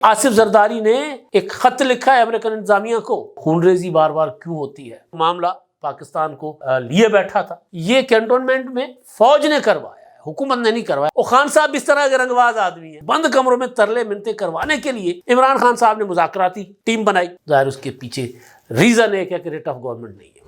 آصف زرداری نے ایک خط لکھا ہے امریکن انتظامیہ کو، خون ریزی بار بار کیوں ہوتی ہے؟ معاملہ پاکستان کو لیے بیٹھا تھا، یہ کینٹونمنٹ میں فوج نے کروایا ہے، حکومت نے نہیں کروایا۔ اور خان صاحب اس طرح کے رنگواز آدمی ہیں، بند کمروں میں ترلے منتیں کروانے کے لیے عمران خان صاحب نے مذاکراتی ٹیم بنائی۔ ظاہر اس کے پیچھے ریزن ایک ہے کہ ریٹ آف گورنمنٹ نہیں ہے۔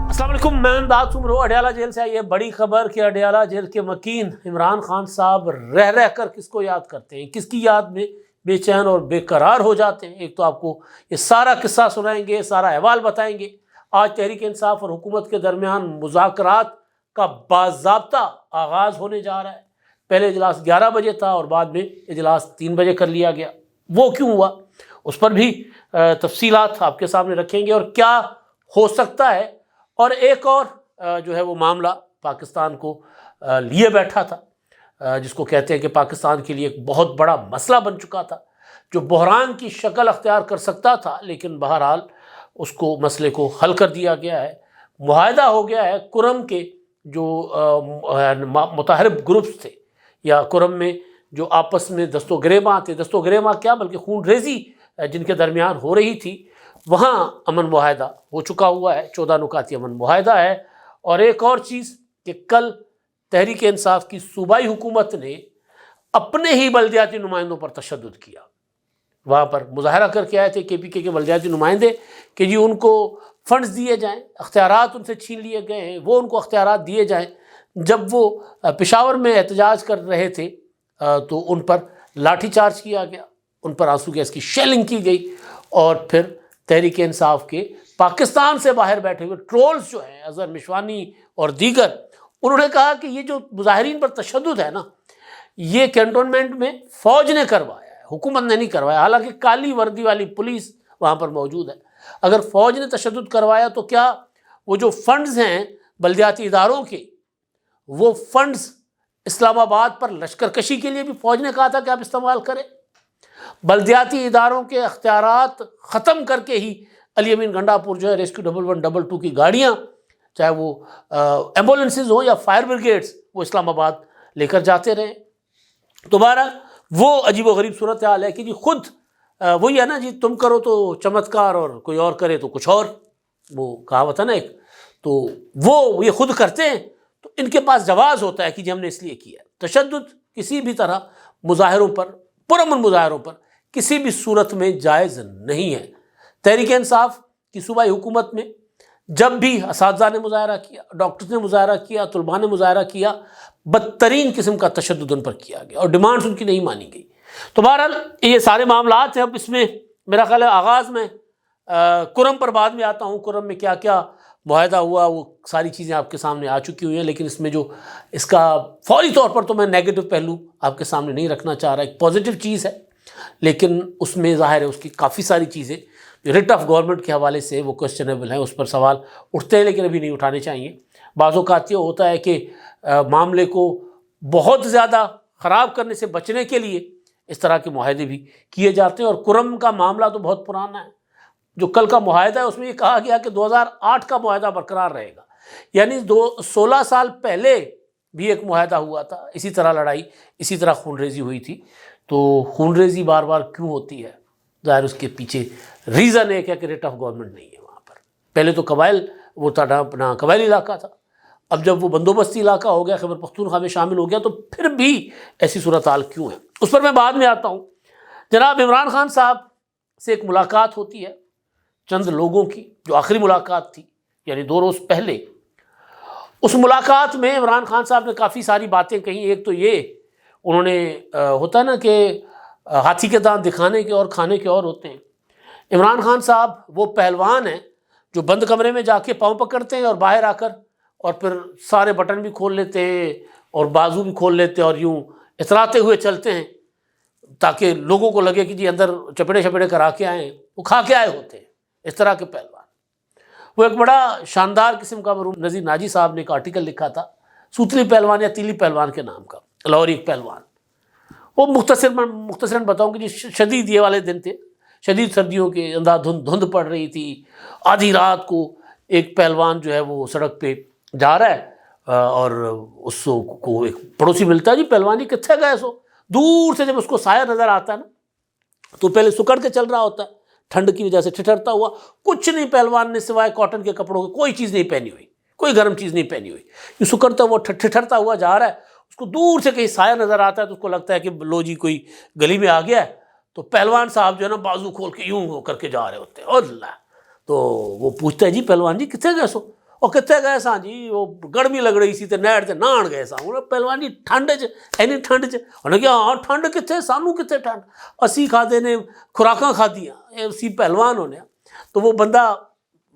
السلام علیکم، میں امداد سمرو۔ اڈیالہ جیل سے آئی ہے بڑی خبر کہ اڈیالہ جیل کے مکین عمران خان صاحب رہ رہ کر کس کو یاد کرتے ہیں، کس کی یاد میں بے چین اور بے قرار ہو جاتے ہیں۔ ایک تو آپ کو یہ سارا قصہ سنائیں گے، سارا احوال بتائیں گے۔ آج تحریک انصاف اور حکومت کے درمیان مذاکرات کا باضابطہ آغاز ہونے جا رہا ہے۔ پہلے اجلاس 11 بجے تھا اور بعد میں اجلاس 3 بجے کر لیا گیا۔ وہ کیوں ہوا، اس پر بھی تفصیلات آپ کے سامنے رکھیں گے اور کیا ہو سکتا ہے۔ اور ایک اور جو ہے وہ معاملہ پاکستان کو لیے بیٹھا تھا، جس کو کہتے ہیں کہ پاکستان کے لیے ایک بہت بڑا مسئلہ بن چکا تھا، جو بحران کی شکل اختیار کر سکتا تھا، لیکن بہرحال اس کو مسئلے کو حل کر دیا گیا ہے۔ معاہدہ ہو گیا ہے کرم کے جو متحارب گروپس تھے، یا کرم میں جو آپس میں دست و گریباں تھے، دست و گریباں کیا بلکہ خون ریزی جن کے درمیان ہو رہی تھی، وہاں امن معاہدہ ہو چکا ہوا ہے، 14 نکاتی امن معاہدہ ہے۔ اور ایک اور چیز کہ کل تحریک انصاف کی صوبائی حکومت نے اپنے ہی بلدیاتی نمائندوں پر تشدد کیا۔ وہاں پر مظاہرہ کر کے آئے تھے کے پی کے بلدیاتی نمائندے کہ جی ان کو فنڈز دیے جائیں، اختیارات ان سے چھین لیے گئے ہیں، وہ ان کو اختیارات دیے جائیں۔ جب وہ پشاور میں احتجاج کر رہے تھے تو ان پر لاٹھی چارج کیا گیا، ان پر آنسو گیس کی شیلنگ کی گئی، اور پھر تحریک انصاف کے پاکستان سے باہر بیٹھے ہوئے ٹرولز جو ہیں، اظہر مشوانی اور دیگر، انہوں نے کہا کہ یہ جو مظاہرین پر تشدد ہے نا، یہ کینٹونمنٹ میں فوج نے کروایا ہے، حکومت نے نہیں کروایا۔ حالانکہ کالی وردی والی پولیس وہاں پر موجود ہے۔ اگر فوج نے تشدد کروایا تو کیا وہ جو فنڈز ہیں بلدیاتی اداروں کے، وہ فنڈز اسلام آباد پر لشکر کشی کے لیے بھی فوج نے کہا تھا کہ آپ استعمال کریں؟ بلدیاتی اداروں کے اختیارات ختم کر کے ہی علی امین گنڈا پور جو ہے ریسکیو 1122 کی گاڑیاں، چاہے وہ ایمبولنسز ہوں یا فائر بریگیڈز، وہ اسلام آباد لے کر جاتے رہے۔ دوبارہ وہ عجیب و غریب صورتحال ہے کہ جی خود وہی ہے نا جی، تم کرو تو چمتکار اور کوئی اور کرے تو کچھ اور، وہ کہاوت ہے نا ایک، تو وہ یہ خود کرتے ہیں تو ان کے پاس جواز ہوتا ہے کہ جی ہم نے اس لیے کیا ہے۔ تشدد کسی بھی طرح مظاہروں پر، پرامن مظاہروں پر کسی بھی صورت میں جائز نہیں ہے۔ تحریک انصاف کی صوبائی حکومت میں جب بھی اساتذہ نے مظاہرہ کیا، ڈاکٹرز نے مظاہرہ کیا، طلباء نے مظاہرہ کیا، بدترین قسم کا تشدد ان پر کیا گیا اور ڈیمانڈز ان کی نہیں مانی گئی۔ تو بہرحال یہ سارے معاملات ہیں۔ اب اس میں میرا خیال ہے آغاز میں کرم پر بعد میں آتا ہوں، کرم میں کیا کیا معاہدہ ہوا، وہ ساری چیزیں آپ کے سامنے آ چکی ہوئی ہیں، لیکن اس میں جو اس کا فوری طور پر تو میں نیگیٹو پہلو آپ کے سامنے نہیں رکھنا چاہ رہا، ایک پازیٹیو چیز ہے، لیکن اس میں ظاہر ہے اس کی کافی ساری چیزیں جو ریٹ آف گورنمنٹ کے حوالے سے وہ کوسچنیبل ہیں، اس پر سوال اٹھتے ہیں، لیکن ابھی نہیں اٹھانے چاہیے۔ بعض اوقات یہ ہوتا ہے کہ معاملے کو بہت زیادہ خراب کرنے سے بچنے کے لیے اس طرح کے معاہدے بھی کیے جاتے ہیں، اور کرم کا معاملہ تو بہت پرانا ہے۔ جو کل کا معاہدہ ہے اس میں یہ کہا گیا کہ 2008 کا معاہدہ برقرار رہے گا، یعنی 16 سال پہلے بھی ایک معاہدہ ہوا تھا، اسی طرح لڑائی، اسی طرح خون ریزی ہوئی تھی۔ تو خون ریزی بار بار کیوں ہوتی ہے؟ ظاہر اس کے پیچھے ریزن ایک ہے کہ ریٹ آف گورنمنٹ نہیں ہے وہاں پر۔ پہلے تو قبائل وہ تھا، اپنا قبائلی علاقہ تھا، اب جب وہ بندوبستی علاقہ ہو گیا، خیبر پختونخوا میں شامل ہو گیا، تو پھر بھی ایسی صورتحال کیوں ہے، اس پر میں بعد میں آتا ہوں۔ جناب عمران خان صاحب سے ایک ملاقات ہوتی ہے چند لوگوں کی، جو آخری ملاقات تھی، یعنی 2 روز پہلے۔ اس ملاقات میں عمران خان صاحب نے کافی ساری باتیں کہیں۔ ایک تو یہ انہوں نے ہوتا ہے نا کہ ہاتھی کے دانت دکھانے کے اور کھانے کے اور ہوتے ہیں۔ عمران خان صاحب وہ پہلوان ہیں جو بند کمرے میں جا کے پاؤں پکڑتے ہیں اور باہر آ کر اور پھر سارے بٹن بھی کھول لیتے ہیں اور بازو بھی کھول لیتے ہیں اور یوں اتراتے ہوئے چلتے ہیں تاکہ لوگوں کو لگے کہ جی اندر چپڑے شپڑے کرا کے آئے ہیں، وہ کھا کے آئے ہوتے ہیں۔ اس طرح کے پہلوان، وہ ایک بڑا شاندار قسم کا، مرحوم نذیر ناجی صاحب نے ایک آرٹیکل لکھا تھا، سوتلی پہلوان یا تیلی پہلوان کے نام کا، لاہوری ایک پہلوان۔ وہ مختصراً بتاؤں کہ جی شدید یہ والے دن تھے، شدید سردیوں کے اندھا دھند پڑ رہی تھی، آدھی رات کو ایک پہلوان جو ہے وہ سڑک پہ جا رہا ہے اور اس کو ایک پڑوسی ملتا ہے، جی پہلوان جی کتنے گئے سو؟ دور سے جب اس کو سایہ نظر آتا ہے نا تو پہلے سکڑ کے چل رہا ہوتا ہے ٹھنڈ کی وجہ سے، ٹھٹھرتا ہوا، کچھ نہیں پہلوان نے سوائے کاٹن کے کپڑوں کے کوئی چیز نہیں پہنی ہوئی، کوئی گرم چیز نہیں پہنی ہوئی، یہ سکڑتا ہوا ٹھٹھرتا ہوا جا رہا ہے، اس کو دور سے کہیں سایہ نظر آتا ہے تو اس کو لگتا ہے کہ لو جی کوئی گلی میں آ گیا ہے، تو پہلوان صاحب جو ہے نا بازو کھول کے یوں ہو کر کے جا رہے ہوتے ہیں، اللہ! تو وہ پوچھتا ہے جی پہلوان جی کتنے گئے سو؟ اور کتنے گئے سا جی؟ وہ گرمی لگ رہی سی تے نہر تے نہان گئے سا۔ پہلوان جی ٹھنڈ چ اینی ٹھنڈ چ؟ انہیں کہا ہاں ٹھنڈ کتنے، سانو کتنے ٹھنڈ، اسی کھادے نے خوراکاں کھادیاں، اسی پہلوان ہونے۔ تو وہ بندہ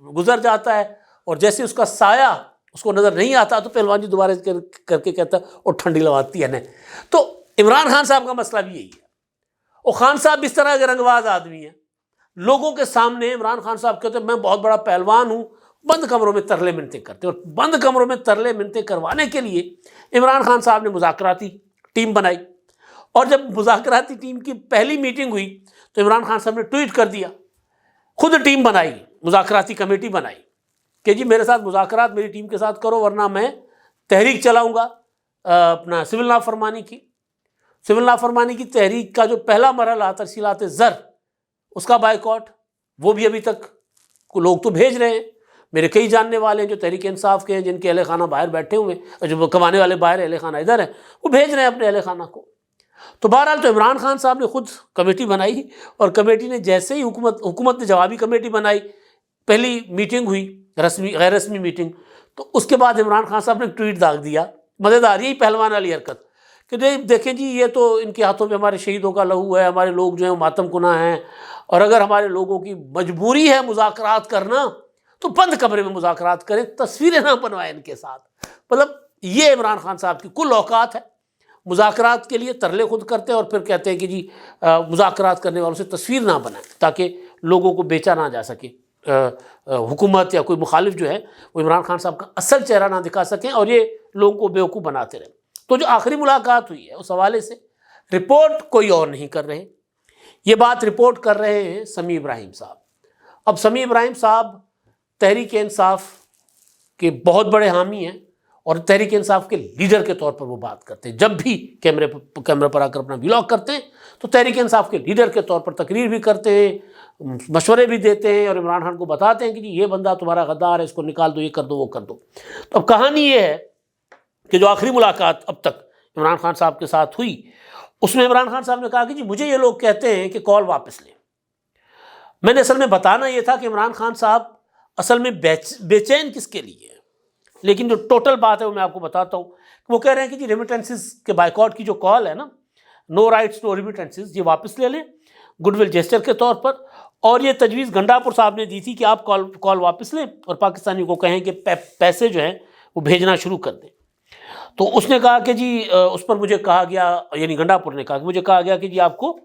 گزر جاتا ہے اور جیسے اس کا سایہ اس کو نظر نہیں آتا تو پہلوان جی دوبارہ کر کے کہتا ہے اور ٹھنڈی لگاتی ہے نا۔ تو عمران خان صاحب کا مسئلہ بھی یہی ہے، اور خان صاحب اس طرح کے رنگواز آدمی ہیں، لوگوں کے سامنے عمران خان صاحب کہتے ہیں میں بہت بڑا پہلوان ہوں، بند کمروں میں ترلے منتیں کرتے، اور بند کمروں میں ترلے منتیں کروانے کے لیے عمران خان صاحب نے مذاکراتی ٹیم بنائی، اور جب مذاکراتی ٹیم کی پہلی میٹنگ ہوئی تو عمران خان صاحب نے ٹویٹ کر دیا، خود ٹیم بنائی، مذاکراتی کمیٹی بنائی کہ جی میرے ساتھ مذاکرات میری ٹیم کے ساتھ کرو ورنہ میں تحریک چلاؤں گا اپنا سول نافرمانی کی۔ سول نافرمانی کی تحریک کا جو پہلا مرحلہ ترسیلات زر، اس کا بائیکاٹ، وہ بھی ابھی تک لوگ تو بھیج رہے ہیں، میرے کئی جاننے والے ہیں جو تحریک انصاف کے ہیں، جن کے اہل خانہ باہر بیٹھے ہوئے ہیں، جو کمانے والے باہر، اہل خانہ ادھر ہیں، وہ بھیج رہے ہیں اپنے اہل خانہ کو۔ تو بہرحال تو عمران خان صاحب نے خود کمیٹی بنائی، اور کمیٹی نے جیسے ہی حکومت نے جوابی کمیٹی بنائی، پہلی میٹنگ ہوئی رسمی غیر رسمی میٹنگ، تو اس کے بعد عمران خان صاحب نے ٹویٹ داغ دیا، مزیدار یہی پہلوان والی حرکت کہ دیکھیں جی یہ تو ان کے ہاتھوں میں ہمارے شہیدوں کا لہو ہے، ہمارے لوگ جو ہیں ماتم کناں ہیں، اور اگر ہمارے لوگوں کی مجبوری ہے مذاکرات کرنا تو بند کمرے میں مذاکرات کریں، تصویریں نہ بنوائیں ان کے ساتھ۔ مطلب یہ عمران خان صاحب کی کل اوقات ہے، مذاکرات کے لیے ترلے خود کرتے ہیں اور پھر کہتے ہیں کہ جی مذاکرات کرنے والوں سے تصویر نہ بنائیں تاکہ لوگوں کو بیچا نہ جا سکے، حکومت یا کوئی مخالف جو ہے وہ عمران خان صاحب کا اصل چہرہ نہ دکھا سکیں اور یہ لوگوں کو بیوقوف بناتے رہیں۔ تو جو آخری ملاقات ہوئی ہے اس حوالے سے رپورٹ کوئی اور نہیں کر رہے، یہ بات رپورٹ کر رہے ہیں سمیع ابراہیم صاحب۔ اب سمیع ابراہیم صاحب تحریک انصاف کے بہت بڑے حامی ہیں اور تحریک انصاف کے لیڈر کے طور پر وہ بات کرتے ہیں، جب بھی کیمرے پر آ کر اپنا ولاگ کرتے ہیں تو تحریک انصاف کے لیڈر کے طور پر تقریر بھی کرتے ہیں، مشورے بھی دیتے ہیں اور عمران خان کو بتاتے ہیں کہ جی یہ بندہ تمہارا غدار ہے، اس کو نکال دو، یہ کر دو، وہ کر دو۔ تو اب کہانی یہ ہے کہ جو آخری ملاقات اب تک عمران خان صاحب کے ساتھ ہوئی اس میں عمران خان صاحب نے کہا کہ جی مجھے یہ لوگ کہتے ہیں کہ کال واپس لیں۔ میں نے اصل میں بتانا یہ تھا کہ عمران خان صاحب اصل میں بے چین کس کے لیے ہے، لیکن جو ٹوٹل بات ہے وہ میں آپ کو بتاتا ہوں۔ وہ کہہ رہے ہیں کہ جی ریمیٹنسز کے بائیکاٹ کی جو کال ہے نا، نو رائٹس نو ریمیٹنسز، یہ واپس لے لیں گڈ ول جیسچر کے طور پر، اور یہ تجویز گنڈاپور صاحب نے دی تھی کہ آپ کال واپس لیں اور پاکستانیوں کو کہیں کہ پیسے جو ہیں وہ بھیجنا شروع کر دیں۔ تو اس نے کہا کہ جی اس پر مجھے کہا گیا، یعنی گنڈاپور نے کہا کہ مجھے کہا گیا کہ جی آپ کو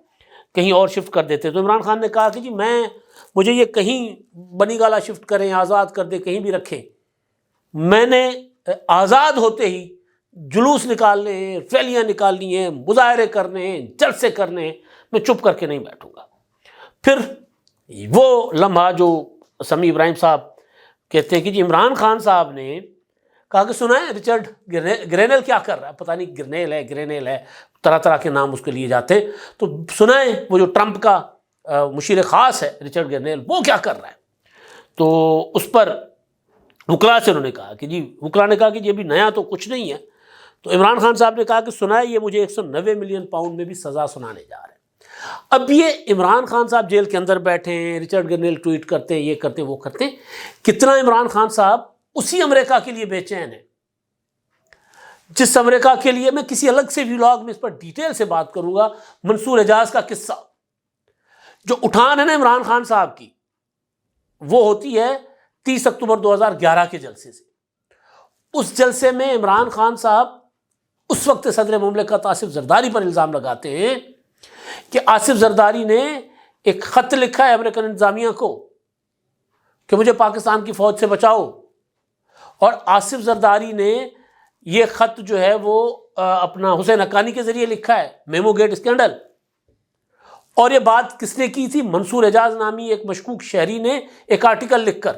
کہیں اور شفٹ کر دیتے۔ تو عمران خان نے کہا کہ جی مجھے یہ کہیں بنی گالہ شفٹ کریں، آزاد کر دیں، کہیں بھی رکھیں، میں نے آزاد ہوتے ہی جلوس نکالنے ہیں، ریلیاں نکالنی ہیں، مظاہرے کرنے ہیں، جلسے کرنے ہیں، میں چپ کر کے نہیں بیٹھوں گا۔ پھر وہ لمحہ جو سمیع ابراہیم صاحب کہتے ہیں کہ جی عمران خان صاحب نے کہا کہ سنائیں رچرڈ گرینل کیا کر رہا ہے، پتہ نہیں گرینیل ہے، طرح طرح کے نام اس کے لیے جاتے ہیں، تو سنائیں وہ جو ٹرمپ کا مشیر خاص ہے رچرڈ گرینیل، وہ کیا کر رہا ہے۔ تو اس پر وکلاء سے انہوں نے کہا کہ جی وکلاء نے کہا کہ جی ابھی نیا تو کچھ نہیں ہے۔ تو عمران خان صاحب نے کہا کہ سنائے یہ مجھے 190 ملین پاؤنڈ میں بھی سزا سنانے جا رہے ہیں۔ اب یہ عمران خان صاحب جیل کے اندر بیٹھے ہیں، رچرڈ گرینیل ٹویٹ کرتے ہیں، یہ کرتے وہ کرتے، کتنا عمران خان صاحب اسی امریکہ کے لیے بے چین ہے جس امریکہ کے لیے میں کسی الگ سے ولاگ میں اس پر ڈیٹیل سے بات کروں گا۔ منصور اعجاز کا قصہ، جو اٹھان ہے نا عمران خان صاحب کی، وہ ہوتی ہے 30 اکتوبر 2011 کے جلسے سے۔ اس جلسے میں عمران خان صاحب اس وقت صدر مملکت آصف زرداری پر الزام لگاتے ہیں کہ آصف زرداری نے ایک خط لکھا ہے امریکن انتظامیہ کو کہ مجھے پاکستان کی فوج سے بچاؤ، اور آصف زرداری نے یہ خط جو ہے وہ اپنا حسین حقانی کے ذریعے لکھا ہے، میمو گیٹ اسکینڈل۔ اور یہ بات کس نے کی تھی؟ منصور اعجاز نامی ایک مشکوک شہری نے ایک آرٹیکل لکھ کر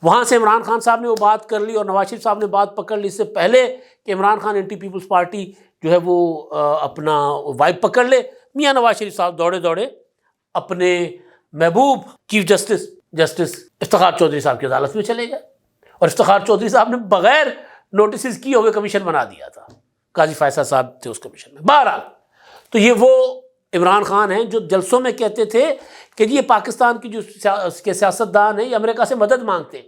وہاں سے عمران خان صاحب نے وہ بات کر لی اور نواز شریف صاحب نے بات پکڑ لی، اس سے پہلے کہ Imran Khan anti peoples party جو ہے وہ اپنا وائب پکڑ لے، میاں نواز شریف صاحب دوڑے دوڑے اپنے محبوب چیف جسٹس افتخار چودھری صاحب کی عدالت میں چلے گئے، اور افتخار چودھری صاحب نے بغیر نوٹسز کیے ہوئے کمیشن بنا دیا تھا، قاضی فیصل صاحب تھے اس کمیشن میں۔ بہرحال تو یہ وہ عمران خان ہیں جو جلسوں میں کہتے تھے کہ جی یہ پاکستان کی جو سیاستدان ہیں یہ امریکہ سے مدد مانگتے ہیں،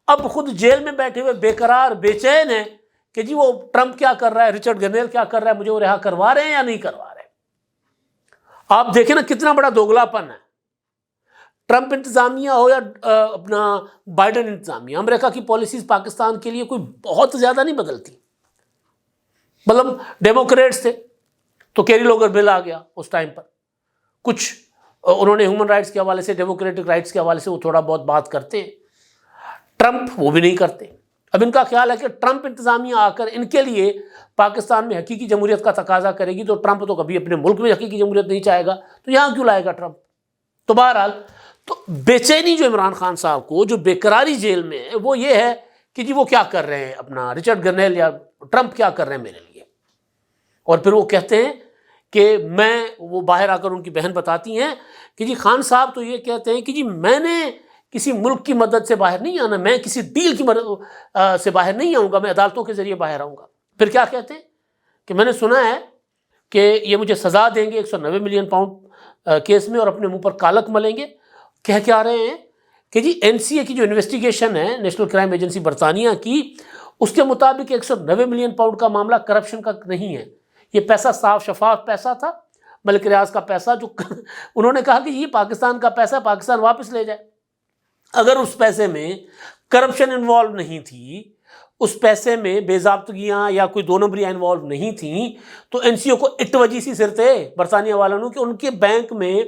اب خود جیل میں بیٹھے ہوئے بے قرار بے چین ہیں کہ جی وہ ٹرمپ کیا کر رہا ہے، رچرڈ گرنیل کیا کر رہا ہے، مجھے وہ رہا کروا رہے ہیں یا نہیں کروا رہے ہیں۔ آپ دیکھیں نا کتنا بڑا دوگلا پن ہے، ٹرمپ انتظامیہ ہو یا اپنا بائیڈن انتظامیہ، امریکہ کی پالیسیز پاکستان کے لیے کوئی بہت زیادہ نہیں بدلتی۔ مطلب ڈیموکریٹس تھے تو کیری لوگر بل آ گیا اس ٹائم پر، کچھ انہوں نے ہیومن رائٹس کے حوالے سے، ڈیموکریٹک رائٹس کے حوالے سے وہ تھوڑا بہت بات کرتے ہیں، ٹرمپ وہ بھی نہیں کرتے۔ اب ان کا خیال ہے کہ ٹرمپ انتظامیہ آ کر ان کے لیے پاکستان میں حقیقی جمہوریت کا تقاضا کرے گی، تو ٹرمپ تو کبھی اپنے ملک میں حقیقی جمہوریت نہیں چاہے گا، تو یہاں کیوں لائے گا ٹرمپ؟ تو بہرحال تو بے چینی جو عمران خان صاحب کو، جو بے قراری جیل میں ہے، وہ یہ ہے کہ جی وہ کیا کر رہے ہیں، اپنا رچرڈ گرنیل یا ٹرمپ کیا کر رہے ہیں میرے لیے۔ اور پھر وہ کہتے ہیں کہ وہ باہر آ کر ان کی بہن بتاتی ہیں کہ جی خان صاحب تو یہ کہتے ہیں کہ جی میں نے کسی ملک کی مدد سے باہر نہیں آنا، میں کسی ڈیل کی مدد سے باہر نہیں آؤں گا، میں عدالتوں کے ذریعے باہر آؤں گا۔ پھر کیا کہتے ہیں کہ میں نے سنا ہے کہ یہ مجھے سزا دیں گے 190 ملین پاؤنڈ کیس میں، اور اپنے منہ پر کالک ملیں گے۔ کہہ کے آ رہے ہیں کہ جی NCA کی جو انویسٹیگیشن ہے، نیشنل کرائم ایجنسی برطانیہ کی، اس کے مطابق 190 ملین پاؤنڈ کا معاملہ کرپشن کا نہیں ہے، یہ پیسہ صاف شفاف پیسہ تھا، ملک ریاض کا پیسہ، جو انہوں نے کہا کہ یہ پاکستان کا پیسہ، پاکستان واپس لے جائے۔ اگر اس پیسے میں کرپشن انوالو نہیں تھی، اس پیسے میں بے ضابطگیاں یا کوئی دو نمبریاں انوالو نہیں تھیں، تو NCO کو اٹ وجی سی سر تھے برطانیہ والوں نے کہ ان کے بینک میں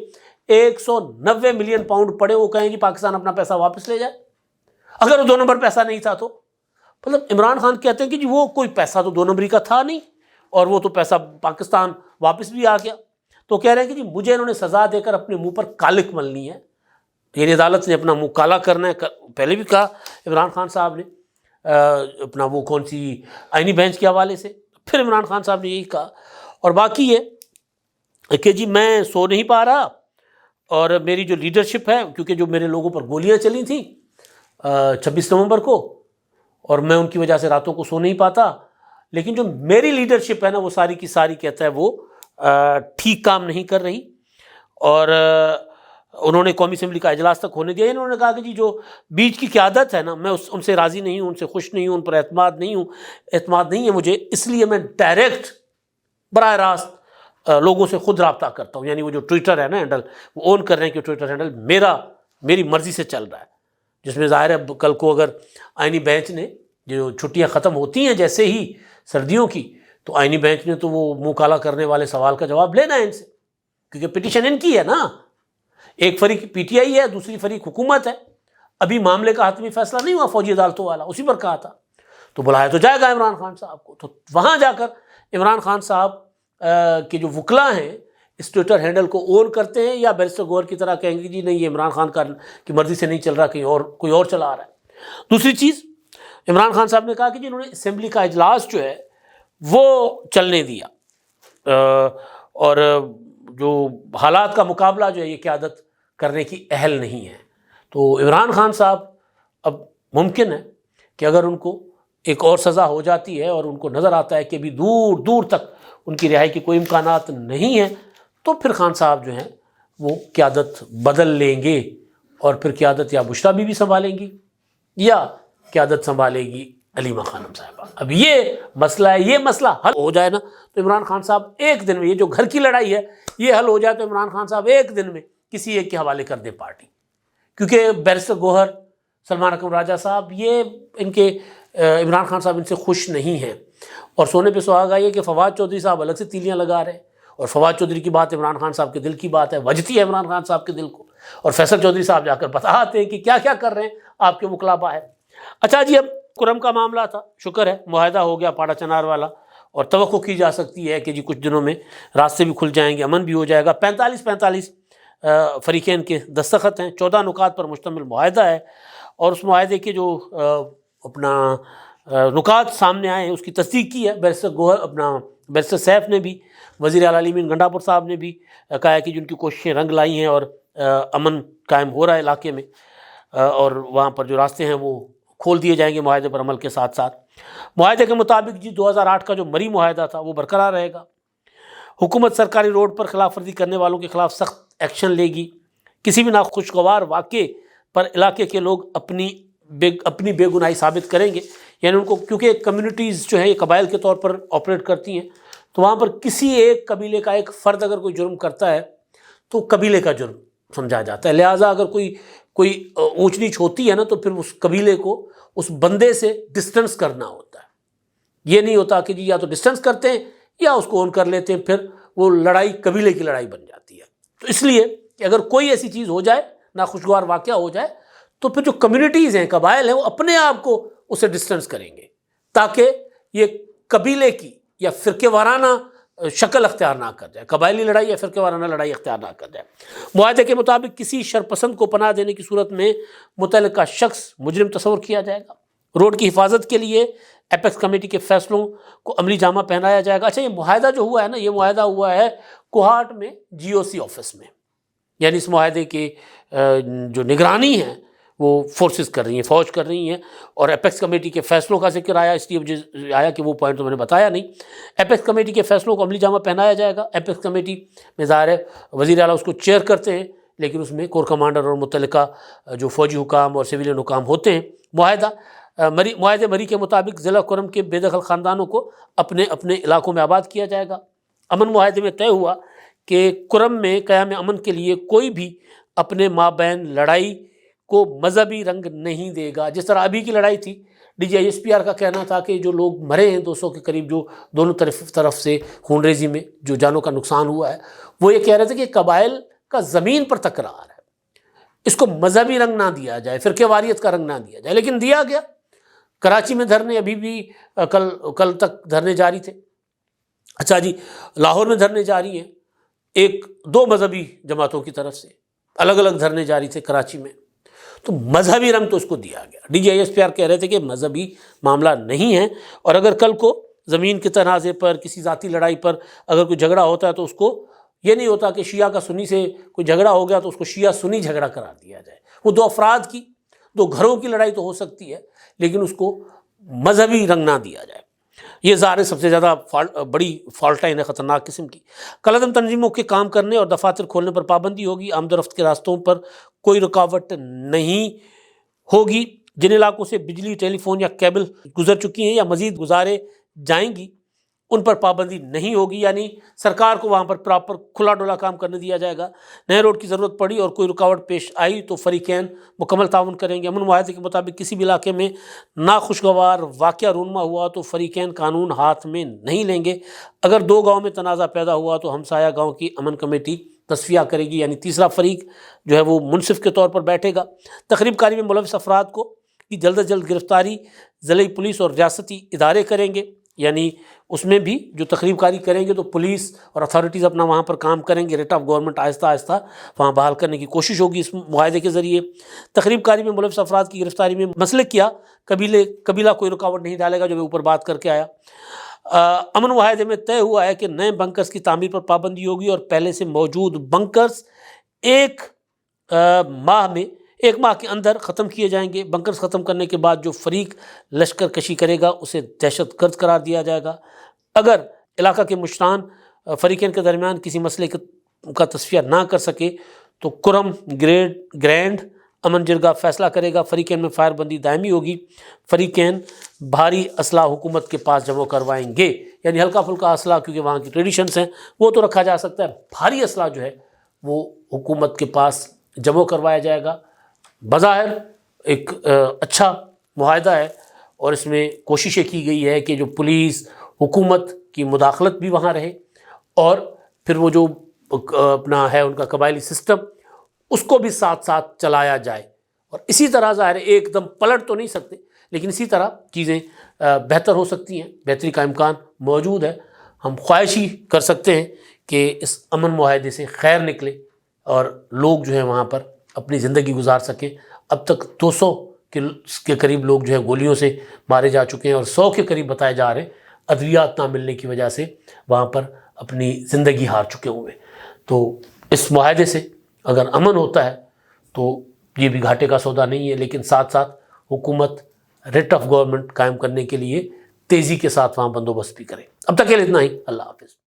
190 ملین پاؤنڈ پڑے، وہ کہیں جی پاکستان اپنا پیسہ واپس لے جائے۔ اگر وہ دو نمبر پیسہ نہیں تھا تو مطلب عمران خان کہتے ہیں کہ جی وہ کوئی پیسہ تو دو نمبری کا تھا نہیں، اور وہ تو پیسہ پاکستان واپس بھی آ گیا۔ تو کہہ رہے ہیں کہ جی مجھے انہوں نے سزا دے کر اپنے منہ پر کالک ملنی ہے، یعنی عدالت نے اپنا منہ کالا کرنا ہے۔ پہلے بھی کہا عمران خان صاحب نے اپنا وہ کون سی آئینی بینچ کے حوالے سے، پھر عمران خان صاحب نے یہی کہا۔ اور باقی یہ کہ جی میں سو نہیں پا رہا، اور میری جو لیڈرشپ ہے، کیونکہ جو میرے لوگوں پر گولیاں چلی تھیں 26 نومبر کو، اور میں ان کی وجہ سے راتوں کو سو نہیں پاتا، لیکن جو میری لیڈرشپ ہے نا وہ ساری کی ساری کہتا ہے وہ ٹھیک کام نہیں کر رہی۔ اور انہوں نے قومی اسمبلی کا اجلاس تک ہونے دیا۔ انہوں نے کہا کہ جی جو بیچ کی قیادت ہے نا، میں ان سے راضی نہیں ہوں، ان سے خوش نہیں ہوں، ان پر اعتماد نہیں ہے مجھے، اس لیے میں ڈائریکٹ براہ راست لوگوں سے خود رابطہ کرتا ہوں۔ یعنی وہ جو ٹویٹر ہے نا ہینڈل، وہ اون کر رہے ہیں کہ ٹویٹر ہینڈل میری مرضی سے چل رہا ہے، جس میں ظاہر ہے کل کو اگر آئینی بینچ نے، جو چھٹیاں ختم ہوتی ہیں جیسے ہی سردیوں کی، تو آئینی بینچ نے تو وہ منہ کالا کرنے والے سوال کا جواب لینا ہے ان سے، کیونکہ پٹیشن ان کی ہے نا، ایک فریق PTI ہے، دوسری فریق حکومت ہے۔ ابھی معاملے کا حتمی فیصلہ نہیں ہوا فوجی عدالتوں والا، اسی پر کہا تھا، تو بلایا تو جائے گا عمران خان صاحب کو۔ تو وہاں جا کر عمران خان صاحب کے جو وکلاء ہیں اس ٹویٹر ہینڈل کو اون کرتے ہیں، یا بیرسٹر گوہر کی طرح کہیں گے جی نہیں یہ عمران خان کی مرضی سے نہیں چل رہا، کہیں اور کوئی اور چلا آ رہا ہے۔ دوسری چیز عمران خان صاحب نے کہا کہ جی انہوں نے اسمبلی کا اجلاس جو ہے وہ چلنے دیا، اور جو حالات کا مقابلہ جو ہے یہ قیادت کرنے کی اہل نہیں ہے۔ تو عمران خان صاحب اب ممکن ہے کہ اگر ان کو ایک اور سزا ہو جاتی ہے اور ان کو نظر آتا ہے کہ ابھی دور دور تک ان کی رہائی کے کوئی امکانات نہیں ہیں، تو پھر خان صاحب جو ہیں وہ قیادت بدل لیں گے، اور پھر قیادت یا بشرا بی سنبھالیں گی یا قیادت سنبھالے گی علیمہ خانم صاحبہ۔ اب یہ مسئلہ ہے، یہ مسئلہ حل ہو جائے نا تو عمران خان صاحب ایک دن میں، یہ جو گھر کی لڑائی ہے یہ حل ہو جائے تو عمران خان صاحب ایک دن میں کسی ایک کے حوالے کر دے پارٹی، کیونکہ بیرسٹر گوہر، سلمان اکرم راجہ صاحب، یہ ان کے عمران خان صاحب ان سے خوش نہیں ہیں، اور سونے پہ سہاگا یہ کہ فواد چودھری صاحب الگ سے تیلیاں لگا رہے ہیں، اور فواد چودھری کی بات عمران خان صاحب کے دل کی بات ہے، وجتی ہے عمران خان صاحب کے دل کو، اور فیصل چودھری صاحب جا کر بتاتے ہیں کہ کیا کیا کر رہے ہیں آپ کے وکلاء باہر۔ اچھا جی، اب کرم کا معاملہ تھا، شکر ہے معاہدہ ہو گیا پاڑا چنار والا، اور توقع کی جا سکتی ہے کہ جی کچھ دنوں میں راستے بھی کھل جائیں گے، امن بھی ہو جائے گا۔ 45 فریقین کے دستخط ہیں، 14 نکات پر مشتمل معاہدہ ہے، اور اس معاہدے کے جو اپنا نکات سامنے آئے ہیں اس کی تصدیق کی ہے بیرسٹر سیف نے بھی، وزیر اعلیٰ علی امین گنڈا پور صاحب نے بھی کہا ہے کہ جن کی کوششیں رنگ لائی ہیں اور امن قائم ہو رہا ہے علاقے میں، اور وہاں پر جو راستے ہیں وہ کھول دیے جائیں گے معاہدے پر عمل کے ساتھ ساتھ۔ معاہدے کے مطابق 2008 کا جو مری معاہدہ تھا وہ برقرار رہے گا۔ حکومت سرکاری روڈ پر خلاف ورزی کرنے والوں کے خلاف سخت ایکشن لے گی۔ کسی بھی ناخوشگوار واقعے پر علاقے کے لوگ اپنی بے گناہی ثابت کریں گے، یعنی ان کو، کیونکہ کمیونٹیز جو ہے یہ قبائل کے طور پر آپریٹ کرتی ہیں، تو وہاں پر کسی ایک قبیلے کا ایک فرد اگر کوئی جرم کرتا ہے تو قبیلے کا جرم سمجھا جاتا ہے، لہٰذا اگر کوئی اونچ نیچ ہوتی ہے نا تو پھر اس قبیلے کو اس بندے سے ڈسٹنس کرنا ہوتا ہے۔ یہ نہیں ہوتا کہ جی یا تو ڈسٹنس کرتے ہیں یا اس کو اون کر لیتے ہیں، پھر وہ لڑائی قبیلے کی لڑائی بن جاتی ہے۔ تو اس لیے کہ اگر کوئی ایسی چیز ہو جائے، ناخوشگوار واقعہ ہو جائے، تو پھر جو کمیونٹیز ہیں، قبائل ہیں، وہ اپنے آپ کو اسے ڈسٹنس کریں گے تاکہ یہ قبیلے کی یا فرقے وارانہ شکل اختیار نہ کر جائے، قبائلی لڑائی یا فرقے وارانہ لڑائی اختیار نہ کر جائے۔ معاہدے کے مطابق کسی شرپسند کو پناہ دینے کی صورت میں متعلقہ شخص مجرم تصور کیا جائے گا۔ روڈ کی حفاظت کے لیے ایپیکس کمیٹی کے فیصلوں کو عملی جامہ پہنایا جائے گا۔ اچھا، یہ معاہدہ جو ہوا ہے نا، یہ معاہدہ ہوا ہے کوہاٹ میں GOC آفس میں، یعنی اس معاہدے کے جو نگرانی ہے وہ فورسز کر رہی ہیں، فوج کر رہی ہیں، اور ایپیکس کمیٹی کے فیصلوں کا ذکر آیا، اس لیے مجھے آیا کہ وہ پوائنٹ تو میں نے بتایا نہیں۔ ایپیکس کمیٹی کے فیصلوں کو عملی جامہ پہنایا جائے گا۔ ایپیکس کمیٹی میں ظاہر ہے وزیر اعلیٰ اس کو چیئر کرتے ہیں، لیکن اس میں کور کمانڈر اور متعلقہ جو فوجی حکام اور سویلین حکام ہوتے ہیں۔ معاہدے مری کے مطابق ضلع کرم کے بے دخل خاندانوں کو اپنے اپنے علاقوں میں آباد کیا جائے گا۔ امن معاہدے میں طے ہوا کہ کرم میں قیام امن کے لیے کوئی بھی اپنے مابین لڑائی کو مذہبی رنگ نہیں دے گا۔ جس طرح ابھی کی لڑائی تھی، DGISPR کا کہنا تھا کہ جو لوگ مرے ہیں 200 کے قریب، جو دونوں طرف سے خون ریزی میں جو جانوں کا نقصان ہوا ہے، وہ یہ کہہ رہے تھے کہ قبائل کا زمین پر تکرار ہے، اس کو مذہبی رنگ نہ دیا جائے، فرقے واریت کا رنگ نہ دیا جائے، لیکن دیا گیا۔ کراچی میں دھرنے ابھی بھی کل تک دھرنے جاری تھے۔ اچھا جی، لاہور میں دھرنے جاری ہیں، 2 مذہبی جماعتوں کی طرف سے الگ الگ دھرنے جاری تھے کراچی میں، تو مذہبی رنگ تو اس کو دیا گیا۔ DGISPR کہہ رہے تھے کہ مذہبی معاملہ نہیں ہے، اور اگر کل کو زمین کے تنازع پر، کسی ذاتی لڑائی پر اگر کوئی جھگڑا ہوتا ہے تو اس کو یہ نہیں ہوتا کہ شیعہ کا سنی سے کوئی جھگڑا ہو گیا تو اس کو شیعہ سنی جھگڑا قرار دیا جائے۔ وہ 2 افراد کی، 2 گھروں کی لڑائی تو ہو سکتی ہے، لیکن اس کو مذہبی رنگ نہ دیا جائے۔ یہ ظاہر سب سے زیادہ بڑی فالٹ ہے، خطرناک قسم کی۔ کالعدم تنظیموں کے کام کرنے اور دفاتر کھولنے پر پابندی ہوگی۔ آمد و رفت کے راستوں پر کوئی رکاوٹ نہیں ہوگی۔ جن علاقوں سے بجلی، ٹیلی فون یا کیبل گزر چکی ہیں یا مزید گزارے جائیں گی، ان پر پابندی نہیں ہوگی، یعنی سرکار کو وہاں پر پراپر کھلا ڈولا کام کرنے دیا جائے گا۔ نئے روڈ کی ضرورت پڑی اور کوئی رکاوٹ پیش آئی تو فریقین مکمل تعاون کریں گے۔ امن معاہدے کے مطابق کسی بھی علاقے میں ناخوشگوار واقعہ رونما ہوا تو فریقین قانون ہاتھ میں نہیں لیں گے۔ اگر 2 گاؤں میں تنازع پیدا ہوا تو ہمسایہ گاؤں کی امن کمیٹی تصفیہ کرے گی، یعنی تیسرا فریق جو ہے وہ منصف کے طور پر بیٹھے گا۔ تخریب کاری میں ملوث افراد کی جلد از جلد گرفتاری ضلعی پولیس اور ریاستی ادارے کریں گے، یعنی اس میں بھی جو تخریب کاری کریں گے تو پولیس اور اتھارٹیز اپنا وہاں پر کام کریں گے۔ ریٹ آف گورنمنٹ آہستہ آہستہ وہاں بحال کرنے کی کوشش ہوگی اس معاہدے کے ذریعے۔ تخریب کاری میں ملوث افراد کی گرفتاری میں مسلک کیا قبیلہ کوئی رکاوٹ نہیں ڈالے گا، جو میں اوپر بات کر کے آیا۔ امن معاہدے میں طے ہوا ہے کہ نئے بنکرز کی تعمیر پر پابندی ہوگی اور پہلے سے موجود بنکرز 1 ماہ کے اندر ختم کیے جائیں گے۔ بنکرز ختم کرنے کے بعد جو فریق لشکر کشی کرے گا اسے دہشت گرد قرار دیا جائے گا۔ اگر علاقہ کے مشران فریقین کے درمیان کسی مسئلے کا تصفیہ نہ کر سکے تو کرم گرینڈ امن جرگہ فیصلہ کرے گا۔ فریقین میں فائر بندی دائمی ہوگی۔ فریقین بھاری اسلحہ حکومت کے پاس جمع کروائیں گے، یعنی ہلکا پھلکا اسلحہ کیونکہ وہاں کی ٹریڈیشنز ہیں وہ تو رکھا جا سکتا ہے، بھاری اسلحہ جو ہے وہ حکومت کے پاس جمع کروایا جائے گا۔ بظاہر ایک اچھا معاہدہ ہے، اور اس میں کوششیں کی گئی ہے کہ جو پولیس حکومت کی مداخلت بھی وہاں رہے، اور پھر وہ جو اپنا ہے ان کا قبائلی سسٹم اس کو بھی ساتھ ساتھ چلایا جائے، اور اسی طرح ظاہر ایک دم پلٹ تو نہیں سکتے، لیکن اسی طرح چیزیں بہتر ہو سکتی ہیں، بہتری کا امکان موجود ہے۔ ہم خواہش ہی کر سکتے ہیں کہ اس امن معاہدے سے خیر نکلے اور لوگ جو ہیں وہاں پر اپنی زندگی گزار سکیں۔ اب تک 200 کے قریب لوگ جو ہے گولیوں سے مارے جا چکے ہیں، اور 100 کے قریب بتائے جا رہے ہیں ادویات نہ ملنے کی وجہ سے وہاں پر اپنی زندگی ہار چکے ہوئے۔ تو اس معاہدے سے اگر امن ہوتا ہے تو یہ بھی گھاٹے کا سودا نہیں ہے، لیکن ساتھ ساتھ حکومت ریٹ آف گورنمنٹ قائم کرنے کے لیے تیزی کے ساتھ وہاں بندوبست بھی کرے۔ اب تک کے لیے اتنا ہی، اللہ حافظ۔